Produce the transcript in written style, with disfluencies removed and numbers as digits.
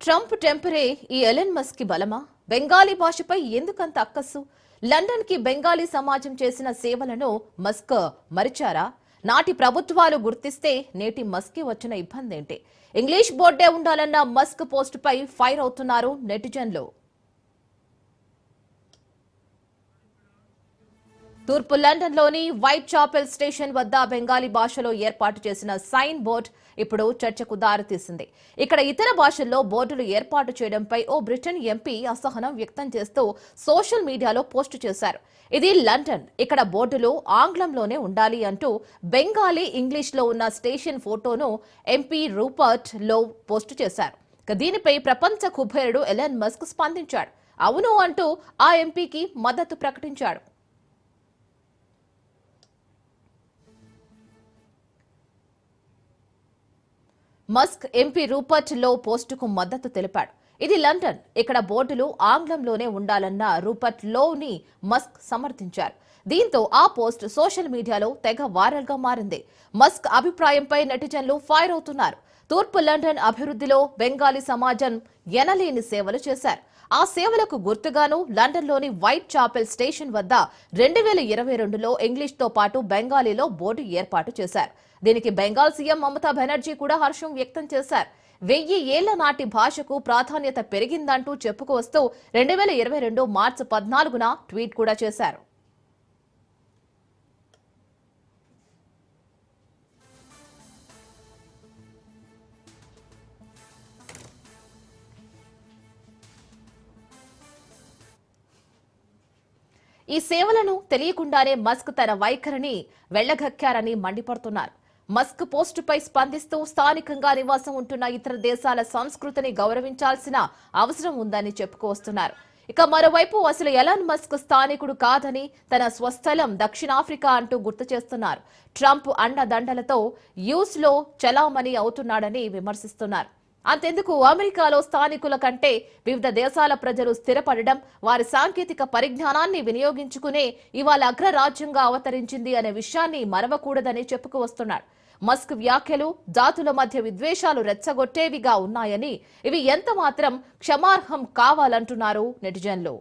Trump టెంపరే ఈ Elon Musk కి బలమా? బెంగాలీ భాషపై ఎందుకంత అక్కస్సు? లండన్ కి బెంగాలీ సమాజం చేసిన సేవలను మస్క్ మరిచారా? నాటి ప్రభుత్వాలు గుర్తిస్తే నేటి మస్క్ కి వచ్చిన ఇబ్బందేంటి? ఇంగ్లీష్ బోర్డే ఉండాలన్న మస్క్ పోస్ట్ పై ఫైర్ అవుతున్నారు నెటిజన్లు. తూర్పు లండన్లోని వైట్ చాపెల్ స్టేషన్ వద్ద బెంగాలీ భాషలో ఏర్పాటు చేసిన సైన్ బోర్డు ఇప్పుడు చర్చకు దారితీసింది. ఇక్కడ ఇతర భాషల్లో బోర్డులు ఏర్పాటు చేయడంపై ఓ బ్రిటన్ ఎంపీ అసహనం వ్యక్తం చేస్తూ సోషల్ మీడియాలో పోస్టు చేశారు. ఇది లండన్, ఇక్కడ బోర్డులు ఆంగ్లంలోనే ఉండాలి అంటూ బెంగాలీ ఇంగ్లీష్లో ఉన్న స్టేషన్ ఫోటోను ఎంపీ రూపర్ట్ లో పోస్టు చేశారు. దీనిపై ప్రపంచ కుబేరుడు ఎలన్ మస్క్ స్పందించాడు. అవును అంటూ ఆ ఎంపీకి మద్దతు ప్రకటించాడు. మస్క్ ఎంపీ రూపర్ట్ లో పోస్టుకు మద్దతు తెలిపాడు. ఇది లండన్, ఇక్కడ బోర్డులు ఆంగ్లంలోనే ఉండాలన్న రూపర్ట్ లోని మస్క్ సమర్థించారు. దీంతో ఆ పోస్ట్ సోషల్ మీడియాలో తెగ వైరల్ గా మారింది. మస్క్ అభిప్రాయంపై నెటిజన్లు ఫైర్ అవుతున్నారు. తూర్పు లండన్ అభివృద్ధిలో బెంగాలీ సమాజం ఎనలేని సేవలు చేశారు. ఆ సేవలకు గుర్తుగాను లండన్లోని వైట్ చాపెల్ స్టేషన్ వద్ద 2022లో ఇంగ్లీష్తో పాటు బెంగాలీలో బోర్డు ఏర్పాటు చేశారు. దీనికి బెంగాల్ సీఎం మమతా బెనర్జీ కూడా హర్షం వ్యక్తం చేశారు. 1000 ఏళ్ల నాటి భాషకు ప్రాధాన్యత పెరిగిందంటూ చెప్పుకువస్తూ 2022 మార్చి 14న ట్వీట్ కూడా చేశారు. ఈ సేవలను తెలియకుండానే మస్క్ తన వైఖరిని వెళ్లగక్కారని మండిపడుతున్నారు. మస్క్ పోస్టుపై స్పందిస్తూ స్థానికంగా నివాసం ఉంటున్న ఇతర దేశాల సంస్కృతిని గౌరవించాల్సిన అవసరం ఉందని చెప్పుకొస్తున్నారు. ఇక మరోవైపు అసలు ఎలాన్ మస్క్ స్థానికుడు కాదని తన స్వస్థలం దక్షిణాఫ్రికా అంటూ గుర్తు చేస్తున్నారు. ట్రంప్ అండదండలతో యూస్ లో చలామణి అవుతున్నాడని విమర్శిస్తున్నారు. అంతెందుకు అమెరికాలో స్థానికుల కంటే వివిధ దేశాల ప్రజలు స్థిరపడడం, వారి సాంకేతిక పరిజ్ఞానాన్ని వినియోగించుకునే ఇవాళ అగ్రరాజ్యంగా అవతరించింది అనే విషయాన్ని మరవకూడదని చెప్పుకువస్తున్నారు. మస్క్ వ్యాఖ్యలు జాతుల మధ్య విద్వేషాలు రెచ్చగొట్టేవిగా ఉన్నాయని, ఇవి ఎంత మాత్రం క్షమార్హం కావాలంటున్నారు నెటిజన్లు.